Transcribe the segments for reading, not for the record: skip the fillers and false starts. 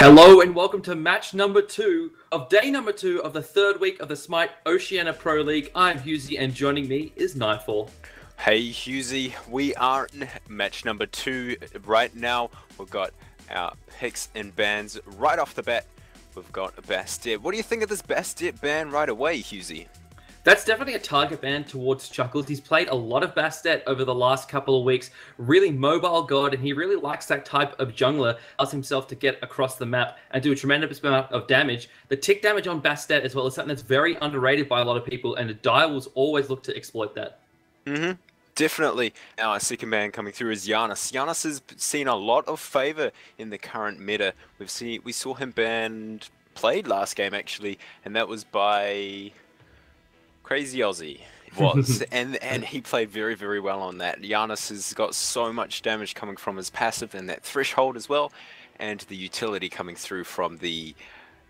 Hello and welcome to match number 2 of day number 2 of the third week of the Smite Oceanic Pro League. I'm Husey and joining me is Nightfall. Hey Husey, we are in match number 2 right now. We've got our picks and bans right off the bat. We've got a Bastet. What do you think of this Bastet ban right away, Husey? That's definitely a target ban towards Chuckles. He's played a lot of Bastet over the last couple of weeks. Really mobile god, and he really likes that type of jungler. Allows himself to get across the map and do a tremendous amount of damage. The tick damage on Bastet as well is something that's very underrated by a lot of people, and the Dire will always look to exploit that. Definitely. Now, our second ban coming through is Giannis. Giannis has seen a lot of favor in the current meta. We saw him played last game actually, and that was by Crazy Aussie. It was, and he played very, very well on that. Giannis has got so much damage coming from his passive and that threshold as well, and the utility coming through from the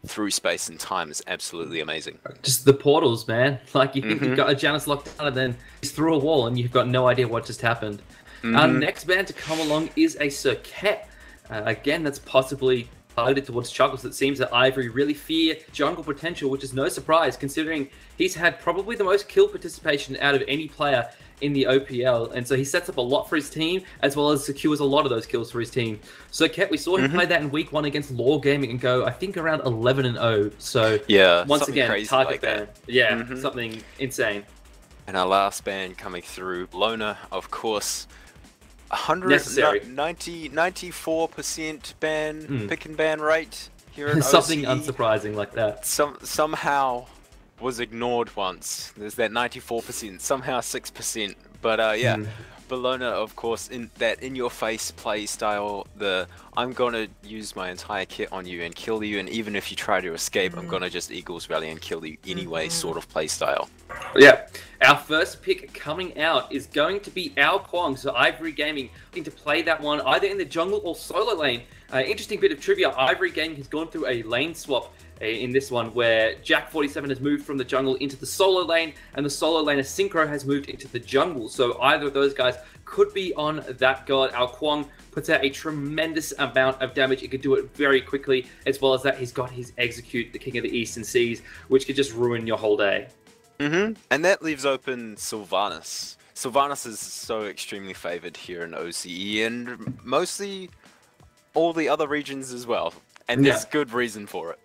through space and time is absolutely amazing. Just the portals, man. Like you think you've got a Giannis locked down and then he's through a wall and you've got no idea what just happened. Our next ban to come along is a Circuit. Again, that's possibly targeted towards Chuckles. It seems that Ivory really fear jungle potential, which is no surprise considering he's had probably the most kill participation out of any player in the OPL, and so he sets up a lot for his team as well as secures a lot of those kills for his team. So we saw him play that in week 1 against Law Gaming and go, I think, around 11-0. So yeah, once again, target like ban. Yeah, something insane. And our last ban coming through, Loner, of course. 94% ban, pick and ban rate here at Something OCE. unsurprising like that. Somehow was ignored once. There's that 94%, somehow 6%. But yeah, Bologna, of course, in that in-your-face play style, I'm gonna use my entire kit on you and kill you, and even if you try to escape, I'm gonna just Eagles Rally and kill you anyway sort of play style. Yeah, our first pick coming out is going to be Ao Kwong, so Ivory Gaming, looking to play that one either in the jungle or solo lane. Interesting bit of trivia, Ivory Gaming has gone through a lane swap in this one where Jack47 has moved from the jungle into the solo lane and the solo laner Synchro has moved into the jungle. So either of those guys could be on that god. Ao Kwong puts out a tremendous amount of damage. He could do it very quickly, as well as that he's got his Execute, the King of the Eastern Seas, which could just ruin your whole day. And that leaves open Sylvanas. Sylvanas is so extremely favored here in OCE and mostly all the other regions as well. And there's good reason for it.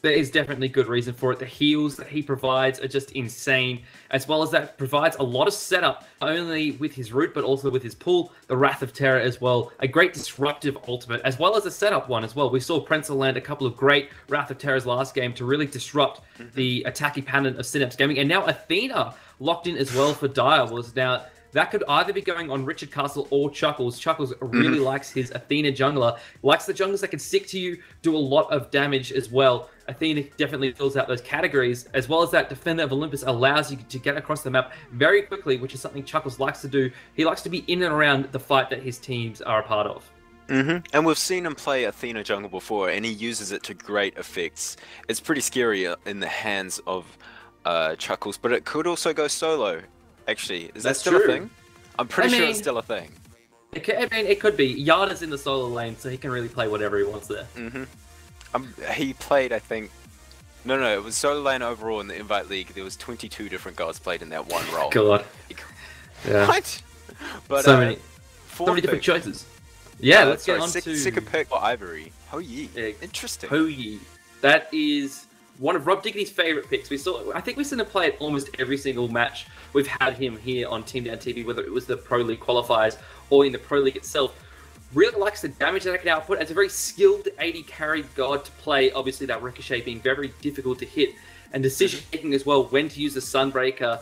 There is definitely good reason for it. The heals that he provides are just insane, as well as that provides a lot of setup, not only with his root, but also with his pull, the Wrath of Terror as well. A great disruptive ultimate, as well as a setup one as well. We saw Prenzel land a couple of great Wrath of Terrors last game to really disrupt the attacking pattern of Synapse Gaming. And now Athena locked in as well for Dire was now. That could either be going on Richard Castle or Chuckles. Chuckles really likes his Athena jungler. Likes the junglers that can stick to you, do a lot of damage as well. Athena definitely fills out those categories, as well as that Defender of Olympus allows you to get across the map very quickly, which is something Chuckles likes to do. He likes to be in and around the fight that his teams are a part of. And we've seen him play Athena jungle before, and he uses it to great effects. It's pretty scary in the hands of Chuckles, but it could also go solo. Actually, is that still a thing? I'm pretty sure it's still a thing. It could be. Yada's in the solo lane, so he can really play whatever he wants there. He played, I think... No, it was solo lane overall in the Invite League. There was 22 different gods played in that one role. God. Yeah. What? But, so many different choices. Yeah, let's get on to... Second pick for Ivory. Ho-Yi. Interesting. Ho-Yi. That is one of Rob Dignity's favorite picks. I think we've seen him play at almost every single match we've had him here on TeamDownTV, whether it was the Pro League qualifiers or in the Pro League itself. Really likes the damage that it can output. As a very skilled AD carry god to play, obviously that Ricochet being very difficult to hit. And decision making as well, when to use the Sunbreaker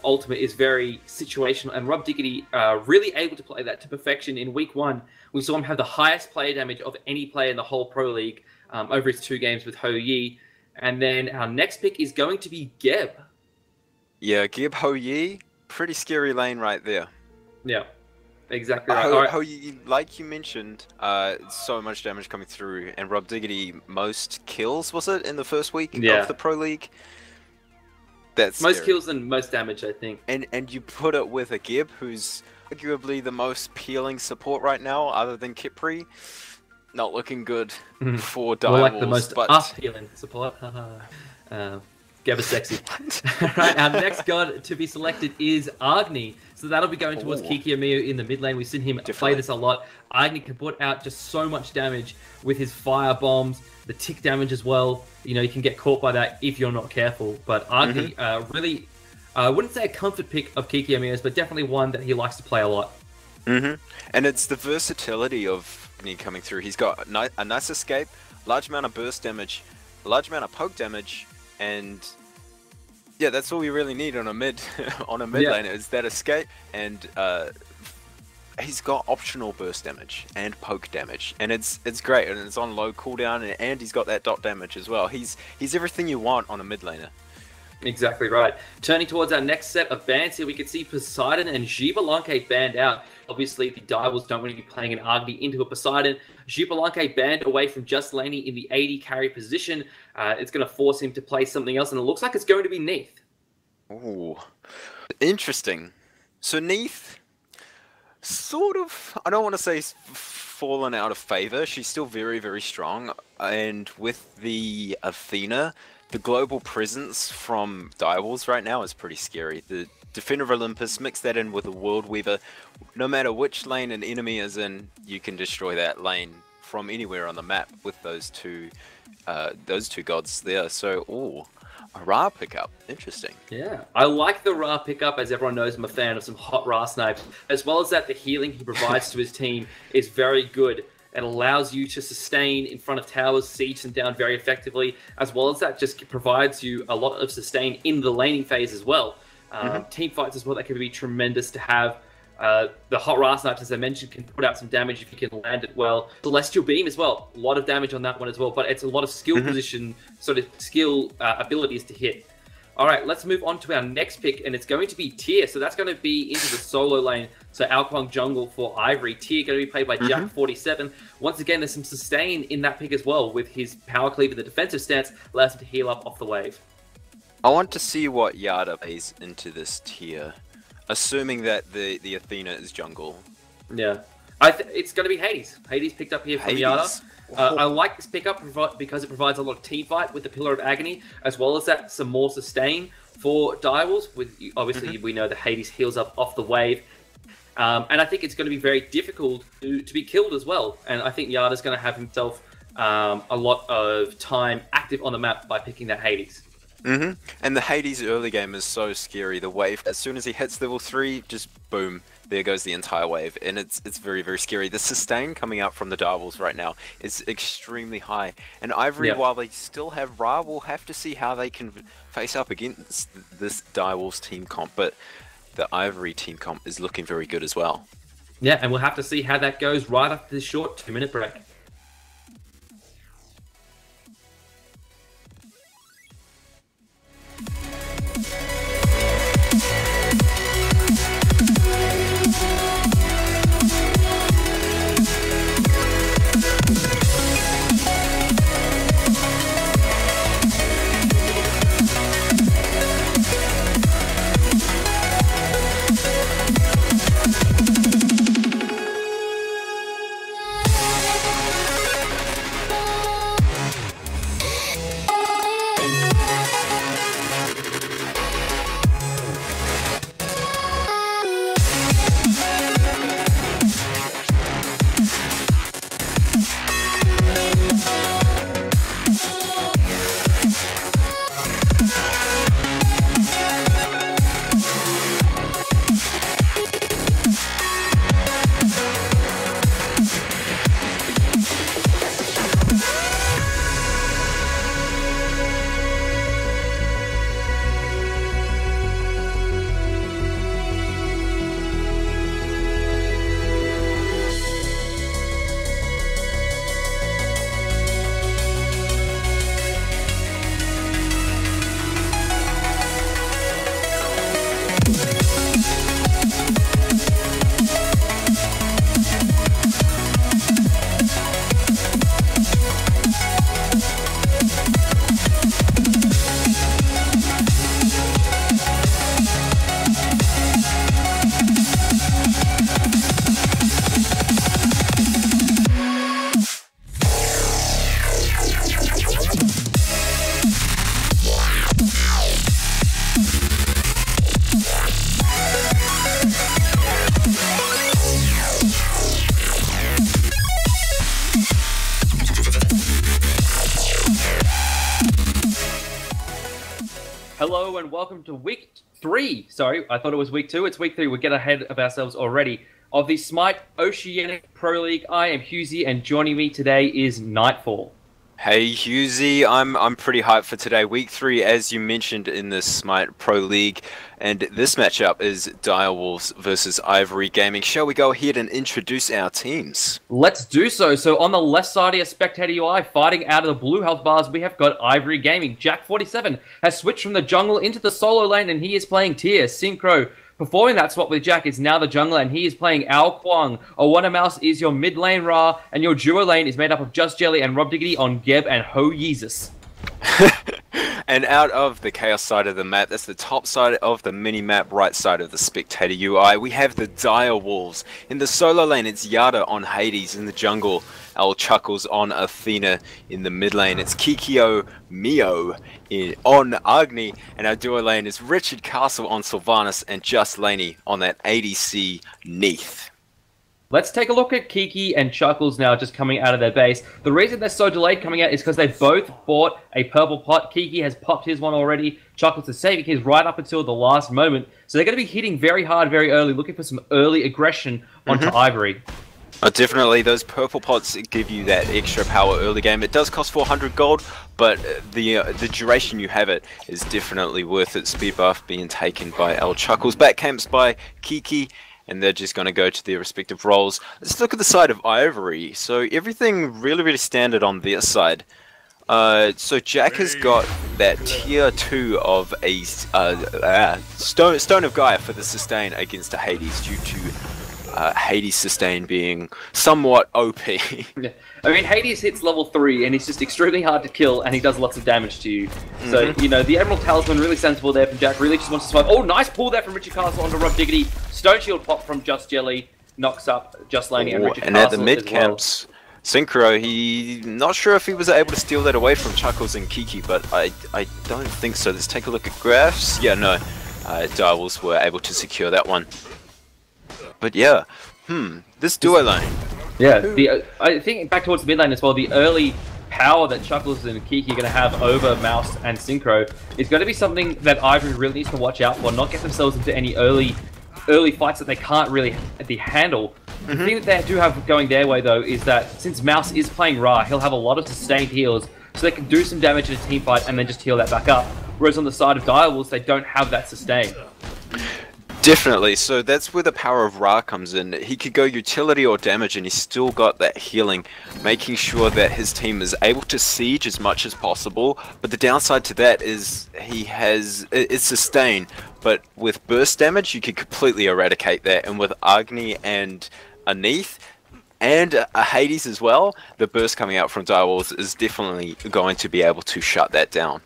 ultimate is very situational. And Rob Diggity really able to play that to perfection. In week 1, we saw him have the highest player damage of any player in the whole Pro League over his 2 games with Ho-Yi. And then our next pick is going to be Geb. Yeah, Geb Ho-Yi, pretty scary lane right there. Yeah, exactly right. Ho-Yi, like you mentioned, so much damage coming through, and Rob Diggity most kills, was it, in the first week of the Pro League? That's most kills and most damage, I think. And you put it with a Geb, who's arguably the most peeling support right now, other than Kipri. Not looking good for More Direwolves, like the most but up-healing support. Gabba sexy. Right, our next god to be selected is Agni. So that'll be going towards Kikiamiya in the mid lane. We've seen him play this a lot. Agni can put out just so much damage with his fire bombs, the tick damage as well. You know, you can get caught by that if you're not careful. But Agni, really, I wouldn't say a comfort pick of Kikiamiya's, but definitely one that he likes to play a lot. And it's the versatility of Agni coming through. He's got a nice escape, large amount of burst damage, a large amount of poke damage, and yeah, that's all we really need on a mid laner is that escape, and he's got optional burst damage and poke damage, and it's great, and it's on low cooldown, and he's got that dot damage as well. He's everything you want on a mid laner. Exactly right. Turning towards our next set of bans here, we can see Poseidon and Xbalanque banned out. Obviously, the Direwolves don't want to be playing an Agni into a Poseidon. Xbalanque banned away from just laning in the AD carry position. It's going to force him to play something else, and it looks like it's going to be Neith. Ooh, interesting. So Neith, sort of, I don't want to say fallen out of favor. She's still very, very strong, and with the Athena, the global presence from Direwolves right now is pretty scary. The Defender of Olympus, mix that in with a World Weaver. No matter which lane an enemy is in, you can destroy that lane from anywhere on the map with those two gods there. So, ooh, a Ra pickup. Interesting. Yeah, I like the Ra pickup. As everyone knows, I'm a fan of some hot Ra snipes. As well as that, the healing he provides to his team is very good. It allows you to sustain in front of towers, siege them down very effectively, as well as that just provides you a lot of sustain in the laning phase as well. Team fights as well, that can be tremendous to have. The hot Ra snipes, as I mentioned, can put out some damage if you can land it well. Celestial Beam as well, a lot of damage on that one as well, but it's a lot of skill position, sort of skill abilities to hit. All right, let's move on to our next pick, and it's going to be Tyr. So that's going to be into the solo lane. So Alquang jungle for Ivory. Tyr going to be played by Jack47. Once again, there's some sustain in that pick as well with his power cleave in the defensive stance, allows him to heal up off the wave. I want to see what Yada plays into this Tyr, assuming that the Athena is jungle. Yeah, it's going to be Hades. Hades picked up here from Yada. I like this pickup because it provides a lot of team fight with the Pillar of Agony, as well as that some more sustain for Direwolves. With obviously we know that Hades heals up off the wave, and I think it's going to be very difficult to be killed as well. And I think Yada's going to have himself a lot of time active on the map by picking that Hades. And the Hades early game is so scary. The wave, as soon as he hits level 3, just boom, there goes the entire wave, and it's very, very scary. The sustain coming out from the Direwolves right now is extremely high, and Ivory, while they still have Ra, will have to see how they can face up against this Direwolves team comp, but the Ivory team comp is looking very good as well. Yeah, and we'll have to see how that goes right after this short 2-minute break. and welcome to week 3. Sorry, I thought it was week 2. It's week 3. We're getting ahead of ourselves already. Of the Smite Oceanic Pro League, I am Husey, and joining me today is Nightfall. Hey Husey, I'm pretty hyped for today. Week 3, as you mentioned in the Smite Pro League, and this matchup is Direwolves versus Ivory Gaming. Shall we go ahead and introduce our teams? Let's do so. So on the left side of your spectator UI, fighting out of the blue health bars, we have got Ivory Gaming. Jack47 has switched from the jungle into the solo lane, and he is playing Tier. Synchro, performing that swap with Jack, is now the jungler, and he is playing Ao Kwang. Owana Mouse is your mid lane Ra, and your duo lane is made up of Just Jelly and Rob Diggity on Geb and Ho Yeezus. And out of the Chaos side of the map, that's the top side of the mini-map, right side of the Spectator UI, we have the Direwolves. In the solo lane, it's Yada on Hades. In the jungle, El Chuckles on Athena. In the mid lane, it's Kikyo Mio on Agni. And our duo lane is Richard Castle on Sylvanas and Just Laney on that ADC Neath. Let's take a look at Kiki and Chuckles now just coming out of their base. The reason they're so delayed coming out is because they both bought a purple pot. Kiki has popped his one already. Chuckles is saving his right up until the last moment. So they're going to be hitting very hard, very early, looking for some early aggression onto Ivory. Definitely, those purple pots give you that extra power early game. It does cost 400 gold, but the duration you have it is definitely worth it. Speed buff being taken by El Chuckles. Back camps by Kiki. And they're just going to go to their respective roles. Let's look at the side of Ivory. So everything really standard on their side. So Jack has got that tier 2 of a Stone of Gaia for the sustain against a Hades, due to Hades sustain being somewhat OP. Yeah. I mean, Hades hits level 3, and he's just extremely hard to kill, and he does lots of damage to you. So, you know, the Emerald Talisman, really sensible there from Jack. Really just wants to survive. Oh, nice pull there from Richard Castle onto Rob Diggity. Stone Shield pop from Just Jelly. Knocks up Just Laney and Richard Castle. And at the mid camps, Synchro, he not sure if he was able to steal that away from Chuckles and Kiki, but I don't think so. Let's take a look at graphs. Yeah, no. Direwolves were able to secure that one. But yeah, this duo lane. Yeah, I think back towards the mid lane as well, the early power that Chuckles and Kiki are going to have over Mouse and Synchro is going to be something that Ivory really needs to watch out for, not get themselves into any early fights that they can't really handle. The thing that they do have going their way, though, is that since Mouse is playing Ra, he'll have a lot of sustained heals, so they can do some damage in a team fight and then just heal that back up. Whereas on the side of Direwolves, they don't have that sustain. Definitely, so that's where the power of Ra comes in. He could go utility or damage and he's still got that healing, making sure that his team is able to siege as much as possible. But the downside to that is it's sustain, but with burst damage you could completely eradicate that, and with Agni and Aneath and a Hades as well, the burst coming out from Direwolves is definitely going to be able to shut that down.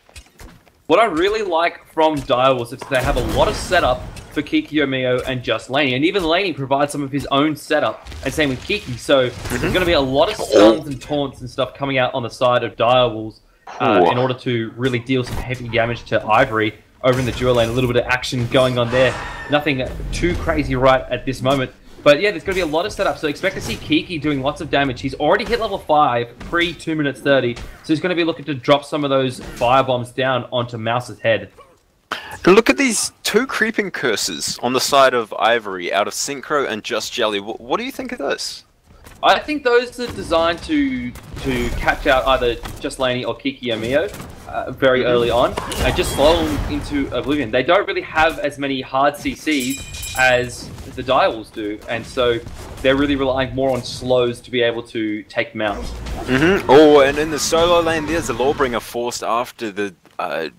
What I really like from Direwolves is they have a lot of setup for Kiki Mio and Just Laney, and even Laney provides some of his own setup, and same with Kiki, so there's going to be a lot of stuns and taunts and stuff coming out on the side of Direwolves in order to really deal some heavy damage to Ivory over in the duo lane. A little bit of action going on there, nothing too crazy right at this moment, but yeah, there's going to be a lot of setup, so expect to see Kiki doing lots of damage. He's already hit level 5 pre 2 minutes 30, so he's going to be looking to drop some of those fire bombs down onto Mouse's head. Look at these 2 creeping curses on the side of Ivory out of Synchro and Just Jelly. What do you think of this? I think those are designed to catch out either Just Laney or Kiki Mio very early on and just slow them into oblivion. They don't really have as many hard CCs as the Direwolves do, and so they're really relying more on slows to be able to take them out. Oh, and in the solo lane, there's a Lawbringer forced after the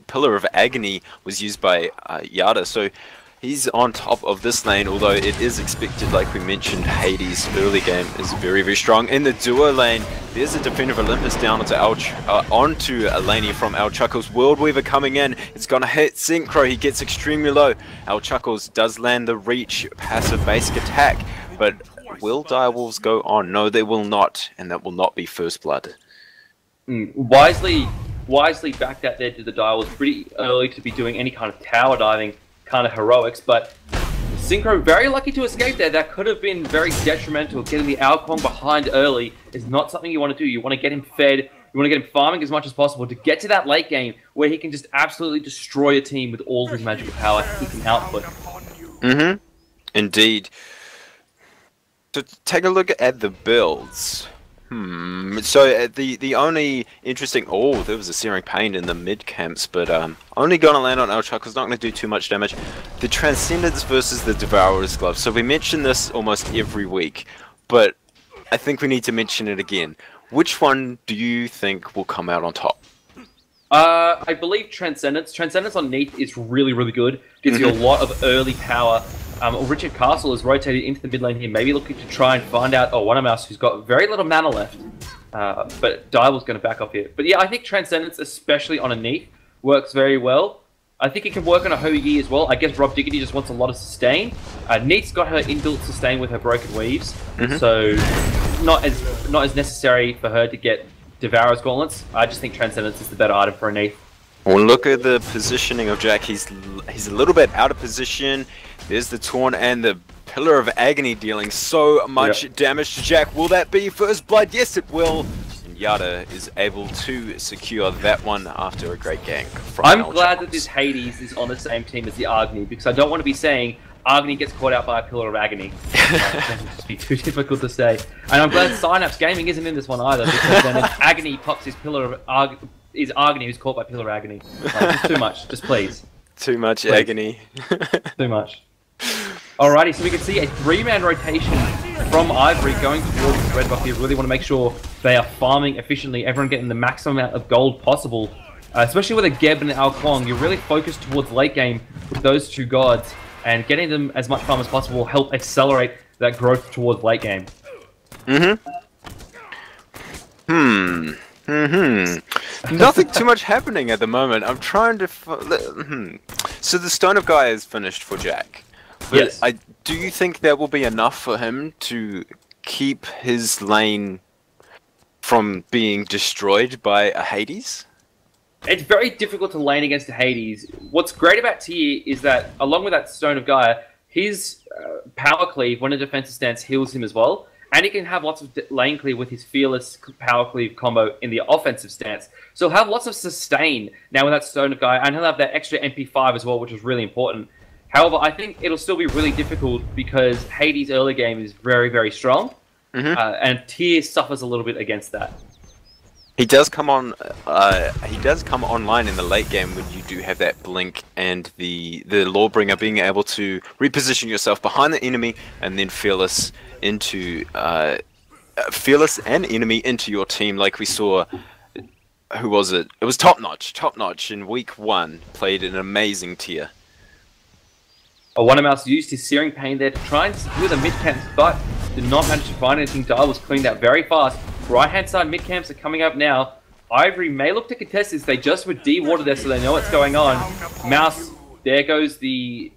Pillar of Agony was used by Yada, so he's on top of this lane, although it is expected, like we mentioned, Hades early game is very strong. In the duo lane, there's a Defender of Olympus down onto a Laney from El Chuckles. Worldweaver coming in, it's gonna hit Synchro, he gets extremely low. El Chuckles does land the reach passive basic attack, but will Direwolves go on? No, they will not, and that will not be first blood. Wisely backed out there to the Direwolves pretty early to be doing any kind of tower diving kind of heroics, but Synchro very lucky to escape there. That could have been very detrimental. Getting the Ao Kwang behind early is not something you want to do. You want to get him fed You want to get him farming as much as possible to get to that late game where he can just absolutely destroy a team with all of his magical power he can output. Mm-hmm. Indeed. So take a look at the builds. So the only interesting... Oh, there was a Searing Pain in the mid camps, but only going to land on El Chaco's, not going to do too much damage. The Transcendence versus the Devourer's Glove. So we mention this almost every week, but I think we need to mention it again. Which one do you think will come out on top? I believe Transcendence. Transcendence on Neath is really, really good. Gives you a lot of early power. Richard Castle is rotated into the mid lane here, maybe looking to try and find out Oceanic, who's got very little mana left. But Dival's going to back off here. But yeah, I think Transcendence, especially on a Neath, works very well. I think it can work on a Hoagie as well. I guess Rob Diggity just wants a lot of sustain. Neath's got her inbuilt sustain with her Broken Weaves, so not as necessary for her to get Devourer's Gauntlets. I just think Transcendence is the better item for a Neath. Well, look at the positioning of Jack. He's a little bit out of position. There's the Taunt and the Pillar of Agony dealing so much damage to Jack. Will that be first blood? Yes, it will. And Yada is able to secure that one after a great gank. I'm glad that this Hades is on the same team as the Agni, because I don't want to be saying Agni gets caught out by a Pillar of Agony. That would just be too difficult to say. And I'm glad Synapse Gaming isn't in this one either, because then if Agony pops his Pillar of is Agony who's caught by Pillar of Agony. Like, just too much. Just please. Too much agony. Too much. Alrighty, so we can see a 3-man rotation from Ivory going towards this red buff here. Really want to make sure they are farming efficiently, everyone getting the maximum amount of gold possible. Especially with a Geb and Ao Kuang, you're really focused towards late game with those two gods, and getting them as much farm as possible will help accelerate that growth towards late game. Nothing too much happening at the moment. I'm trying to... So the Stone of Gaia is finished for Jack. But Yes. Do you think that will be enough for him to keep his lane from being destroyed by a Hades? It's very difficult to lane against the Hades. What's great about Tyr is that, along with that Stone of Gaia, his power cleave, when a defensive stance, heals him as well. And he can have lots of lane cleave with his Fearless power cleave combo in the offensive stance. So he'll have lots of sustain now with that Stone of Gaia, and he'll have that extra MP5 as well, which is really important. However, I think it'll still be really difficult because Hades' early game is very, very strong. And Tyr suffers a little bit against that. He does come on. He does come online in the late game when you do have that blink and the Lawbringer being able to reposition yourself behind the enemy and then fearless into fearless and enemy into your team, like we saw. Who was it? It was Top Notch. Top Notch in week 1 played an amazing tier. Oceanic used his Searing Pain there to try and secure the mid camps, but did not manage to find anything. Dial was cleaned out very fast. Right-hand side mid-camps are coming up now. Ivory may look to contest this. They just were de-watered there, so they know what's going on. Mouse, there goes the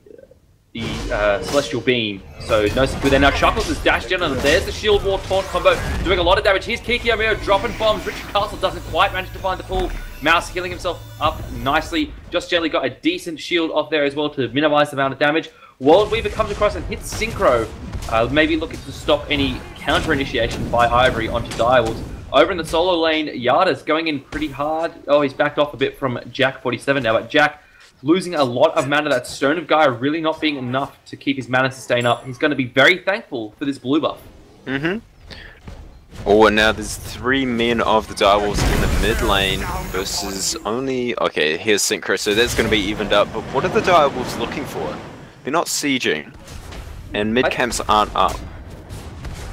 Celestial Beam. So no secure there. Now Chuckles is dashed in on them. There's the Shield Wall Taunt combo, doing a lot of damage. Here's Kiki Amir dropping bombs. Richard Castle doesn't quite manage to find the pool. Mouse healing himself up nicely. Just Jelly got a decent shield off there as well to minimize the amount of damage. World Weaver comes across and hits Synchro. Maybe looking to stop any counter initiation by Ivory onto Direwolves. Over in the solo lane, Yada's going in pretty hard. Oh, he's backed off a bit from Jack 47 now, but Jack losing a lot of mana. That Stone of Gaia really not being enough to keep his mana sustain up. He's going to be very thankful for this blue buff. Oh, and now there's 3 men of the Direwolves in the mid lane versus only... Okay, here's Synchro, so that's going to be evened up. But what are the Direwolves looking for? They're not sieging. And mid camps aren't up.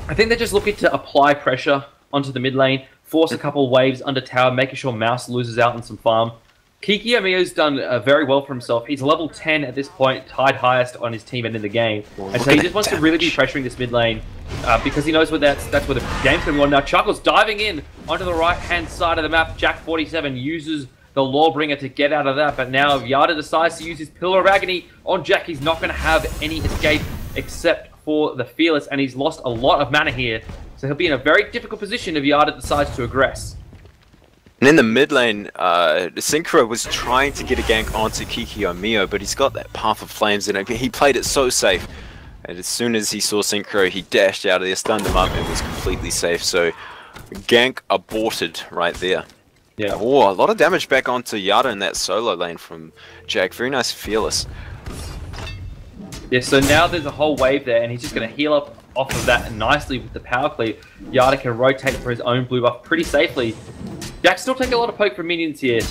I think they're just looking to apply pressure onto the mid lane, force a couple waves under tower, making sure Mouse loses out on some farm. Kiki Amio's done very well for himself. He's level 10 at this point, tied highest on his team and in the game. And so he just wants to really be pressuring this mid lane because he knows where that's where the game's going to go. Now Chuckles diving in onto the right-hand side of the map. Jack 47 uses the Lawbringer to get out of that, but now Yada decides to use his Pillar of Agony on Jack. He's not going to have any escape except for the Fearless, and he's lost a lot of mana here. So he'll be in a very difficult position if Yada decides to aggress. And in the mid lane, Synchro was trying to get a gank onto Kiki Omio, but he's got that Path of Flames in it. He played it so safe. And as soon as he saw Synchro, he dashed out of there, stunned him up, and was completely safe. So Gank aborted right there. Yeah. Oh, a lot of damage back onto Yada in that solo lane from Jack. Very nice, Fearless. Yeah, so now there's a whole wave there, and he's just going to heal up off of that nicely with the power clear. Yada can rotate for his own blue buff pretty safely. Jack's still taking a lot of poke from minions here.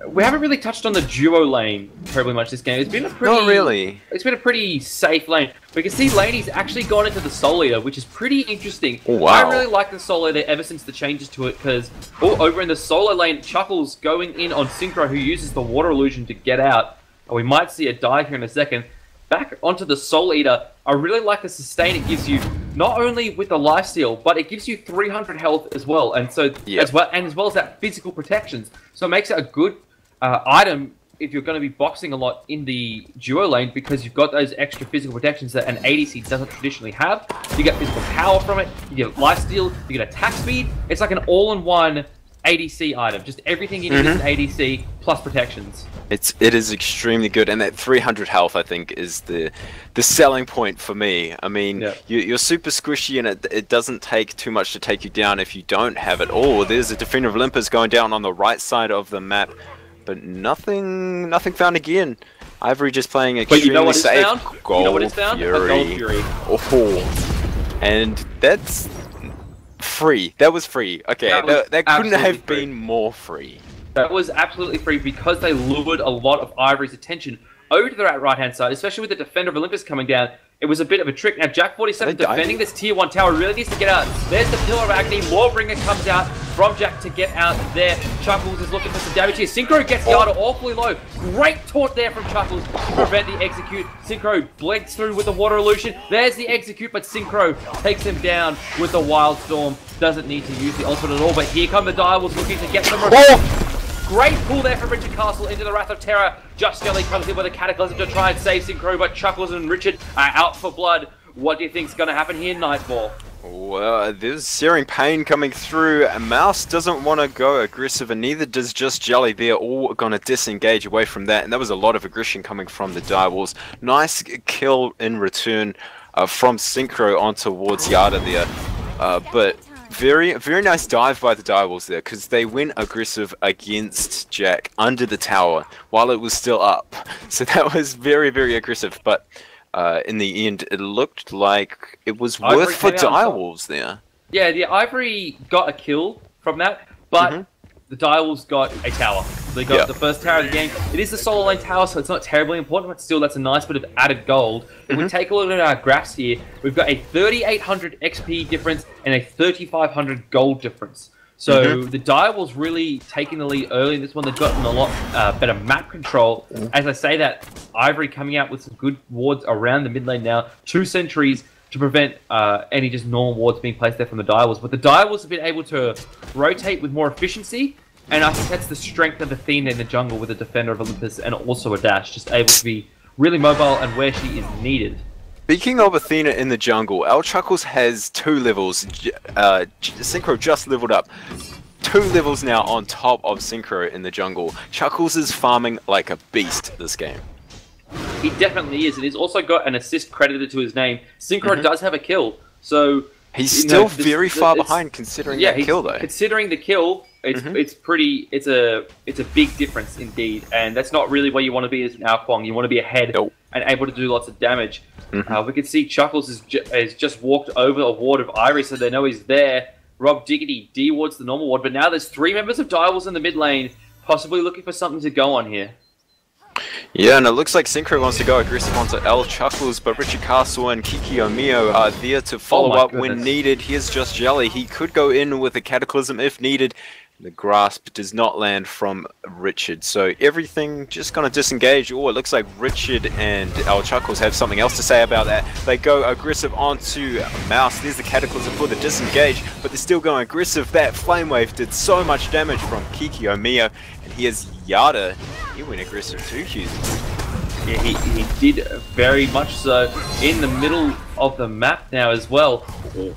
We haven't really touched on the duo lane terribly much this game. It's been a pretty... Not really. It's been a pretty safe lane. We can see Laney's actually gone into the Soul Eater, which is pretty interesting. Oh, wow. I really like the Soul Eater ever since the changes to it, because over in the solo lane, Chuckles going in on Synchro, who uses the Water Illusion to get out. And we might see a dive here in a second. Back onto the Soul Eater, I really like the sustain it gives you, not only with the lifesteal, but it gives you 300 health as well, and so as well as that physical protections. So it makes it a good item if you're going to be boxing a lot in the duo lane, because you've got those extra physical protections that an ADC doesn't traditionally have. You get physical power from it, you get lifesteal, you get attack speed. It's like an all-in-one ADC item, just everything you need is an ADC plus protections. It is extremely good, and that 300 health I think is the selling point for me. I mean, you're super squishy, and it doesn't take too much to take you down if you don't have it. Oh, there's a Defender of Olympus going down on the right side of the map, but nothing found again. Ivory just playing extremely safe. Gold, you know what it's found? Fury. A Gold Fury. Oh, and that's free. That was free. Okay, that couldn't have been more free. That was absolutely free because they lured a lot of Ivory's attention over to the right-hand side, especially with the Defender of Olympus coming down. It was a bit of a trick. Now, Jack 47 defending this tier 1 tower really needs to get out. There's the Pillar of Agony. Warbringer comes out from Jack to get out there. Chuckles is looking for some damage here. Synchro gets Yada awfully low. Great taunt there from Chuckles to prevent the execute. Synchro blinks through with the Water Illusion. There's the execute, but Synchro takes him down with the Wildstorm. Doesn't need to use the ultimate at all, but here come the Direwolves looking to get some revenge. Great pull there from Richard Castle into the Wrath of Terror. Just Jelly comes in with a Cataclysm to try and save Synchro, but Chuckles and Richard are out for blood. What do you think's going to happen here, Nightfall? Well, there's Searing Pain coming through. Mouse doesn't want to go aggressive, and neither does Just Jelly. They're all going to disengage away from that, and there was a lot of aggression coming from the Direwolves. Nice kill in return from Synchro on towards Yada there, but... Very nice dive by the Direwolves there, because they went aggressive against Jack under the tower while it was still up. So that was very aggressive, but in the end it looked like it was worth for Direwolves there. Yeah, the Ivory got a kill from that, but the Direwolves got a tower. They got the first tower of the game. It is the solo lane tower, so it's not terribly important, but still that's a nice bit of added gold. If we take a look at our graphs here, we've got a 3,800 XP difference and a 3,500 gold difference. So the Direwolves really taking the lead early in this one. They've gotten a lot better map control. As I say that, Ivory coming out with some good wards around the mid lane now. 2 sentries to prevent any just normal wards being placed there from the Direwolves. But the Direwolves have been able to rotate with more efficiency, and I think that's the strength of Athena in the jungle with a Defender of Olympus and also a dash, just able to be really mobile and where she is needed. Speaking of Athena in the jungle, our Chuckles has 2 levels. Synchro just leveled up. 2 levels now on top of Synchro in the jungle. Chuckles is farming like a beast this game. He definitely is, and he's also got an assist credited to his name. Synchro does have a kill, so he's still very far behind considering that kill, though. Considering the kill, it's a big difference indeed, and that's not really where you want to be as an Ao Kuang. You want to be ahead and able to do lots of damage. We can see Chuckles has just walked over a ward of Ivory, so they know he's there. Rob Diggity D-wards the normal ward, but now there's 3 members of Direwolves in the mid lane, possibly looking for something to go on here. Yeah, and it looks like Synchro wants to go aggressive onto L Chuckles, but Richard Castle and Kiki Omio are there to follow up when needed. Here's Just Jelly. He could go in with a Cataclysm if needed. The grasp does not land from Richard, so everything just gonna disengage. Oh, it looks like Richard and L Chuckles have something else to say about that. They go aggressive onto Mouse. There's the Cataclysm for the disengage, but they're still going aggressive. That Flame Wave did so much damage from Kiki Omio, and here's Yada. He went aggressive too, Hughes. Yeah, he did very much so. In the middle of the map now as well.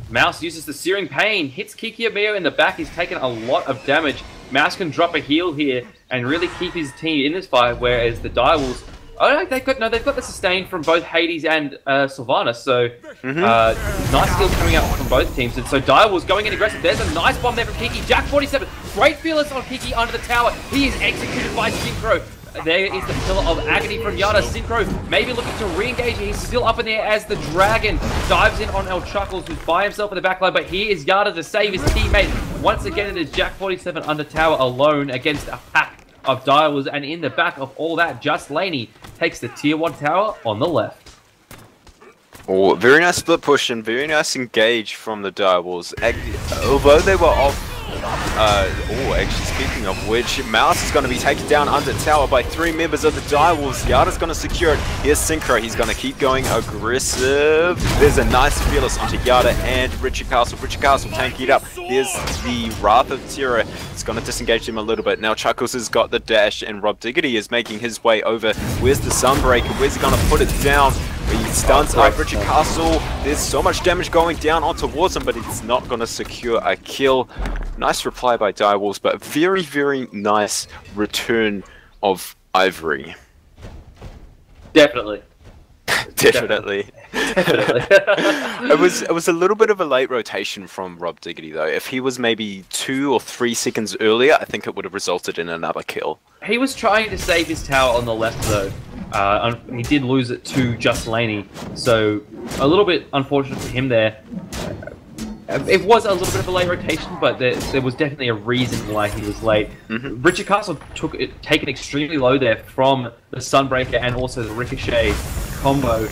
Mouse uses the Searing Pain, hits Kiki Omio in the back. He's taken a lot of damage. Mouse can drop a heal here and really keep his team in this fight, whereas the Direwolves Oh no, they've got the sustain from both Hades and Sylvanas, so nice skills coming out from both teams. And so Direwolf's going in aggressive. There's a nice bomb there from Kiki. Jack47, great fearless on Kiki under the tower. He is executed by Synchro. There is the Pillar of Agony from Yada. Synchro maybe looking to re-engage. He's still up in the air as the Dragon dives in on El Chuckles, who's by himself in the backline. But here is Yada to save his teammate. Once again, it is Jack47 under tower alone against a pack of Direwolves. And in the back of all that, Just Laney takes the tier 1 tower on the left. Oh, very nice split push and very nice engage from the Direwolves. Although they were off. Actually, speaking of which, Mouse is going to be taken down under tower by 3 members of the Direwolves. Yada's going to secure it. Here's Synchro. He's going to keep going aggressive. There's a nice fearless onto Yada and Richard Castle. Richard Castle tanking it up. There's the Wrath of Terror. It's going to disengage him a little bit. Now Chuckles has got the dash and Rob Diggity is making his way over. Where's the Sunbreaker? Where's he going to put it down? He stuns up Richard Castle. There's so much damage going down on towards him, but it's not going to secure a kill. Nice reply by Direwolves, but a very, very nice return of Ivory. Definitely. Definitely. It was a little bit of a late rotation from Rob Diggity though. If he was maybe 2 or 3 seconds earlier, I think it would have resulted in another kill. He was trying to save his tower on the left though. He did lose it to Just Laney, so a little bit unfortunate for him there. It was a little bit of a late rotation, but there was definitely a reason why he was late. Richard Castle taken extremely low there from the Sunbreaker and also the Ricochet combo.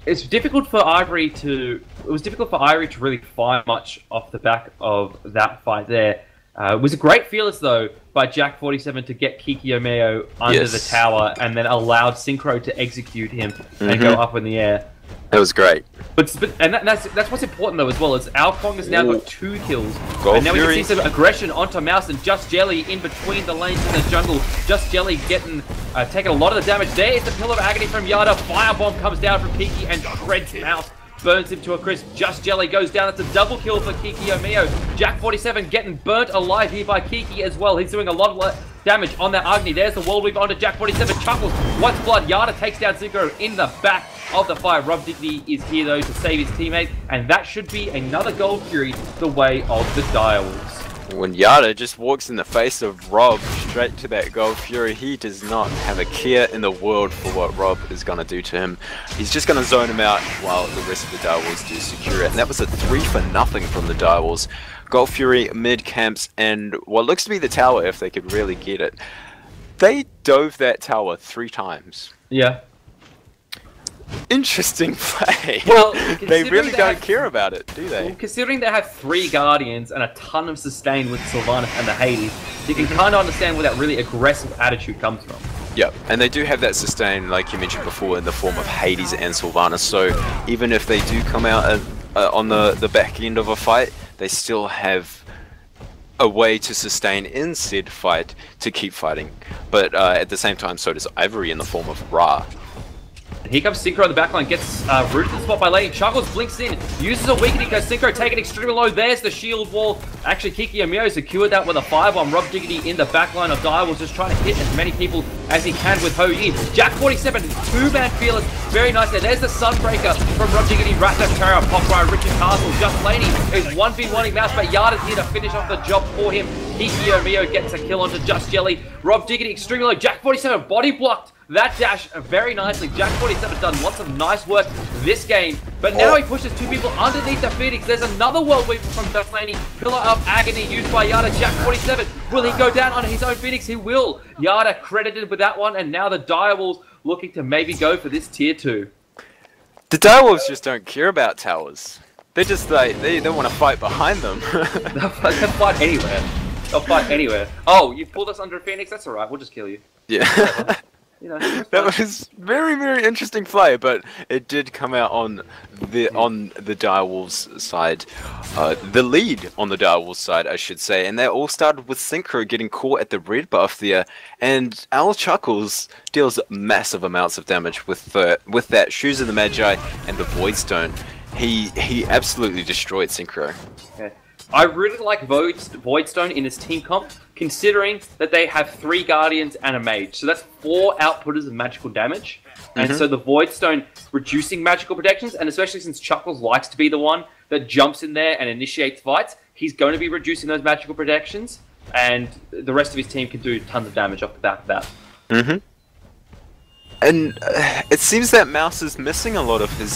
It was difficult for Ivory to really fire much off the back of that fight there. It was a great fearless though by Jack47 to get Kiki Omeo under the tower and then allowed Synchro to execute him and go up in the air. That was great. But that's what's important though as well, is Alcong has now got 2 kills. And now we can see some aggression onto Mouse and Just Jelly in between the lanes in the jungle. Just Jelly taking a lot of the damage. There is the Pillar of Agony from Yada. Firebomb comes down from Kiki and shreds Mouse. Burns him to a crisp. Just Jelly goes down. It's a double kill for Kiki Omeo. Jack47 getting burnt alive here by Kiki as well. He's doing a lot of damage on that Agni. There's the World Weave onto Jack47. Chuckles. Once blood. Yada takes down Synchro in the back of the fire. Rob Dignity is here though to save his teammate. And that should be another Gold Fury the way of the Direwolves. When Yada just walks in the face of Rob straight to that Gold Fury, he does not have a care in the world for what Rob is going to do to him. He's just going to zone him out while the rest of the Direwolves do secure it. And that was a 3-for-0 from the Direwolves. Gold Fury, mid camps, and what looks to be the tower if they could really get it. They dove that tower 3 times. Yeah. Interesting play. Well, they really don't care about it, do they? Well, considering they have 3 Guardians and a ton of sustain with Sylvanas and the Hades, you can kind of understand where that really aggressive attitude comes from. Yep, and they do have that sustain, like you mentioned before, in the form of Hades and Sylvanas. So even if they do come out on the back end of a fight, they still have a way to sustain in said fight to keep fighting. But at the same time, so does Ivory in the form of Ra. Here comes Synchro in the backline, gets rooted to the spot by Lane. Chuckles blinks in, uses a weakening because Synchro taken extremely low. There's the shield wall. Actually, Kiki Omeo secured that with a firebomb. Rob Diggity in the backline of Direwolves just trying to hit as many people as he can with Ho Yin. Jack47, 2-man fearless, very nice there. There's the Sunbreaker from Rob Diggity. Wrath of Terror, popped by Richard Castle. Just Laney is 1v1ing Mouse, but Yada's here to finish off the job for him. Kiki Omeo gets a kill onto Just Jelly. Rob Diggity extremely low. Jack47 body blocked that dash very nicely. Jack47 has done lots of nice work this game, but now he pushes 2 people underneath the Phoenix. There's another World Weaver from Just Laney. Pillar of Agony used by Yada. Jack47, will he go down on his own Phoenix? He will. Yada credited with that one, and now the Direwolves looking to maybe go for this tier 2. The Direwolves just don't care about towers. They're just like, they don't want to fight behind them. They'll fight anywhere. They'll fight anywhere. Oh, you pulled us under a Phoenix? That's alright, we'll just kill you. Yeah. You know, that was very, very interesting play, but it did come out on the Direwolves side, the lead on the Direwolves side, I should say, and that all started with Synchro getting caught at the red buff there, and Al Chuckles deals massive amounts of damage with that Shoes of the Magi and the Void Stone. He absolutely destroyed Synchro. Okay. I really like Voidstone in this team comp, considering that they have 3 Guardians and a Mage. So that's 4 outputters of magical damage. And so the Voidstone reducing magical protections, and especially since Chuckles likes to be the one that jumps in there and initiates fights, he's going to be reducing those magical protections, and the rest of his team can do tons of damage off the back of that. And it seems that Mouse is missing a lot of his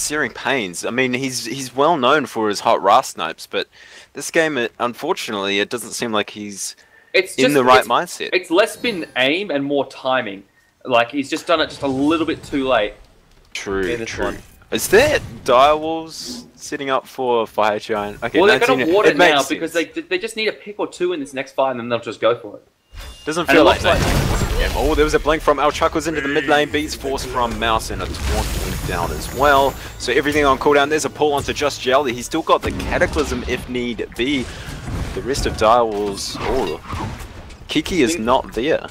Searing Pains. I mean, he's well known for his hot Ra snipes, but this game, unfortunately, it doesn't seem like he's in the right mindset. It's less been aim and more timing. Like, he's just done it just a little bit too late. True. Is there Direwolves setting up for Fire Giant? Okay, well, they're going to ward it now sense. because they just need a pick or 2 in this next fight, and then they'll just go for it. Doesn't feel like that. Yeah. Oh, there was a blink from Chuckles into the mid lane. Beats force from Mouse and a taunt down as well. So everything on cooldown. There's a pull onto Just Jelly. He's still got the Cataclysm if need be. The rest of Direwolves. Oh, Kiki is not there.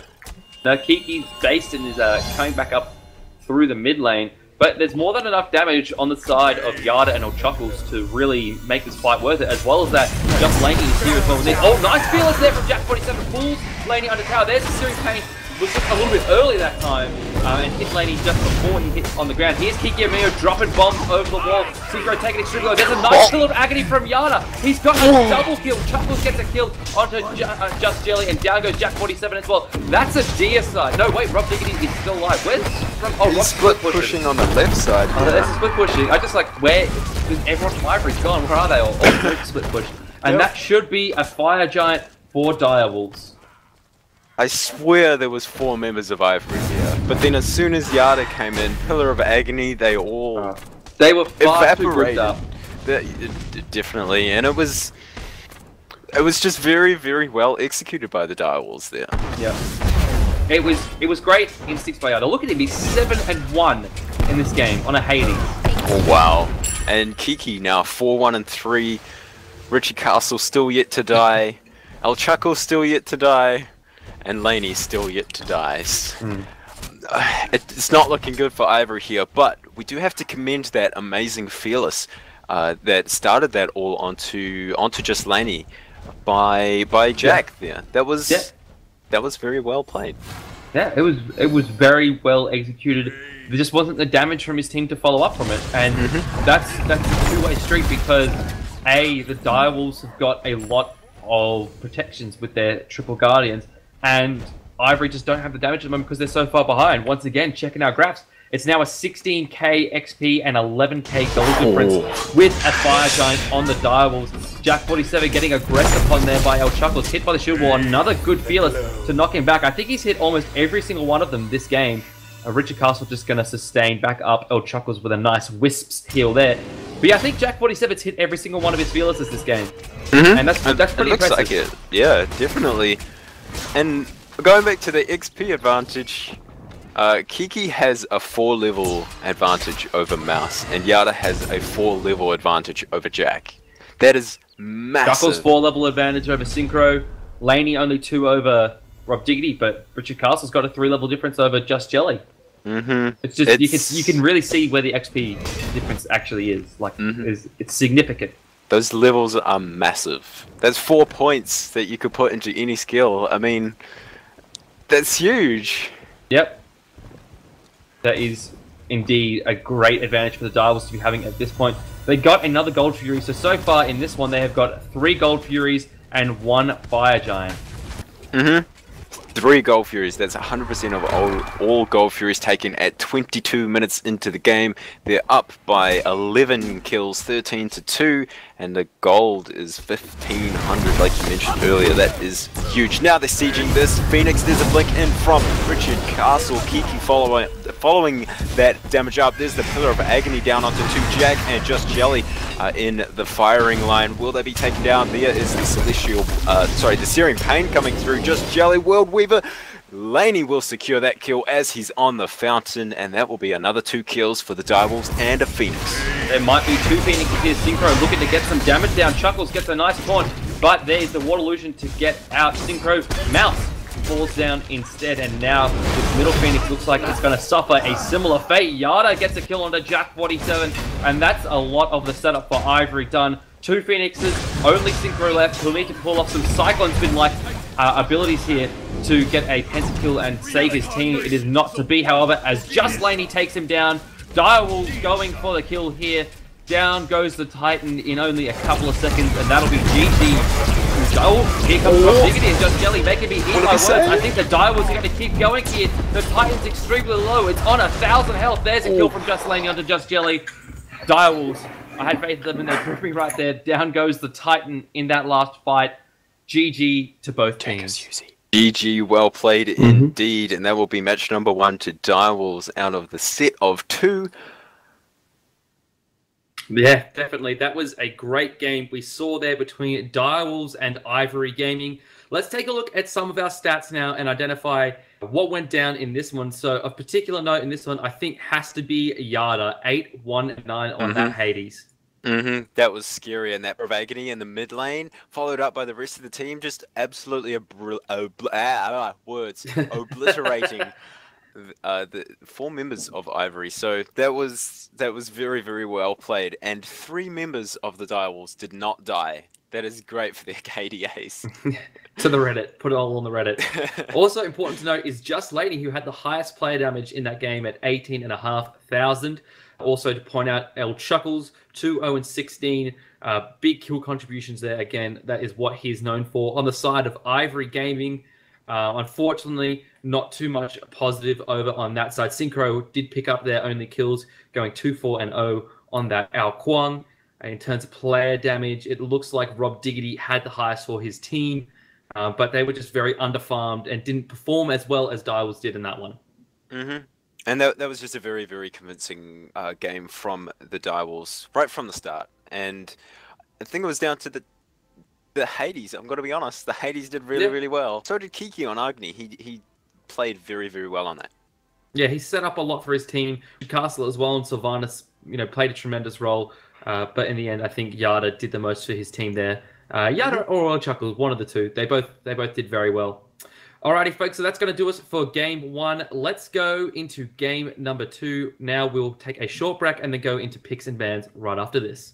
No, Kiki's based and is coming back up through the mid lane. But there's more than enough damage on the side of Yada and Chuckles to really make this fight worth it, as well as that just Laney is here as well. Oh, nice feelers there from Jack47. Pulls Laney under tower. There's the Searing Pain. Was a little bit early that time and hit Laney just before he hit on the ground. Here's Kiki Amio dropping bombs over the wall. Synchro taking extremely low. There's a nice kill of Agony from Yada. He's got a double kill. Chuckles gets a kill onto Just Jelly, and down goes Jack47 as well. That's a deicide. No, wait, Rob Diggity is still alive. Where's from? Oh, he's split pushing on the left side. Oh, that's a split pushing. I just like, where is everyone from Ivory's gone? Where are they all? All split push. And that should be a Fire Giant for Direwolves. I swear there was 4 members of Ivory here, but then as soon as Yada came in, Pillar of Agony, they all they were far too grouped up. Definitely, and it was just very, very well executed by the Direwolves there. Yeah, it was great instincts by Yada. Look at him, he's 7-1 in this game on a Hades. Oh wow! And Kiki now 4-1-3. Richie Castle still yet to die. El Chuckle still yet to die. And Laney still yet to die. It's not looking good for Ivory here, but we do have to commend that amazing Fearless that started that all onto just Laney by Jack there. That was very well played. Yeah, it was very well executed. There just wasn't the damage from his team to follow up from it, and that's a two-way street because the Direwolves have got a lot of protections with their triple Guardians. And Ivory just don't have the damage at the moment because they're so far behind. Once again, checking our graphs, it's now a 16k XP and 11k gold difference with a Fire Giant on the Direwolves. Jack47 getting aggressed upon there by El Chuckles, hit by the shield wall. Another good Fearless to knock him back. I think he's hit almost every single one of them this game. Richard Castle just going to sustain back up El Chuckles with a nice Wisps heal there. But yeah, I think Jack47's hit every single one of his Fearlesses this game. And that's pretty impressive. Like it. Yeah, definitely. And going back to the XP advantage, Kiki has a 4-level advantage over Mouse, and Yada has a 4-level advantage over Jack. That is massive. Chuckles 4-level advantage over Synchro, Laney only 2 over Rob Diggity, but Richard Castle's got a 3-level difference over Just Jelly. It's just you can really see where the XP difference actually is. Like it's significant. Those levels are massive. That's 4 points that you could put into any skill. I mean, that's huge. Yep. That is indeed a great advantage for the Direwolves to be having at this point. They got another Gold Fury, so far in this one they have got 3 Gold Furies and 1 Fire Giant. 3 Gold Furies, that's 100% of all Gold Furies taken at 22 minutes into the game. They're up by 11 kills, 13-2, and the gold is 1,500 like you mentioned earlier. That is huge. Now they're sieging this. Phoenix, there's a blink in from Richard Castle. Kiki following that damage up. There's the Pillar of Agony down onto 2 Jack and Just Jelly in the firing line. Will they be taken down? There is the the Searing Pain coming through. Just Jelly, World Weaver. Laney will secure that kill as he's on the fountain, and that will be another 2 kills for the Direwolves and a Phoenix. There might be 2 Phoenixes here. Synchro looking to get some damage down. Chuckles gets a nice taunt, but there's the Water Illusion to get out. Synchro Mouse falls down instead, and now this middle Phoenix looks like it's going to suffer a similar fate. Yada gets a kill onto Jack47, and that's a lot of the setup for Ivory done. 2 Phoenixes, only Synchro left. He'll need to pull off some Cyclone Spin-like abilities here to get a pentakill and save his team. It is not to be, however, as Just Laney takes him down. Direwolves going for the kill here. Down goes the Titan in only a couple of seconds, and that'll be GG. Oh, here comes Rob Diggity and Just Jelly making me eat my words. I think the Direwolves are going to keep going here. The Titan's extremely low. It's on 1,000 health. There's a kill from Just Laney onto Just Jelly. Direwolves, I had faith in them and they're proving right there. Down goes the Titan in that last fight. GG to both teams. GG, well played indeed. And that will be match number 1 to Direwolves out of the set of 2. Yeah, definitely. That was a great game we saw there between Direwolves and Ivory Gaming. Let's take a look at some of our stats now and identify what went down in this one. So, of particular note in this one, I think has to be Yada, 8-1-9 on that Hades. That was scary, and that Bravagony in the mid lane, followed up by the rest of the team, just absolutely obliterating the 4 members of Ivory. So that was very, very well played, and 3 members of the Direwolves did not die. That is great for the KDAs. To the Reddit. Put it all on the Reddit. Also important to note is Just Lady, who had the highest player damage in that game at 18,500. Also to point out, El Chuckles, 2-0-16. Big kill contributions there. Again, that is what he's known for. On the side of Ivory Gaming, unfortunately, not too much positive over on that side. Synchro did pick up their only kills, going 2-4-0 on that Ao Kwang. In terms of player damage, it looks like Rob Diggity had the highest for his team, but they were just very underfarmed and didn't perform as well as Direwolves did in that one. And that was just a very, very convincing game from the Direwolves right from the start. And I think it was down to the Hades. I'm going to be honest, the Hades did really, really well. So did Kiki on Agni. He played very, very well on that. Yeah, he set up a lot for his team. Castle as well, and Sylvanas, played a tremendous role. But in the end, I think Yada did the most for his team there. Yada or El Chuckles, one of the two. They both did very well. Alrighty, folks, so that's going to do us for game 1. Let's go into game number 2. Now we'll take a short break and then go into picks and bans right after this.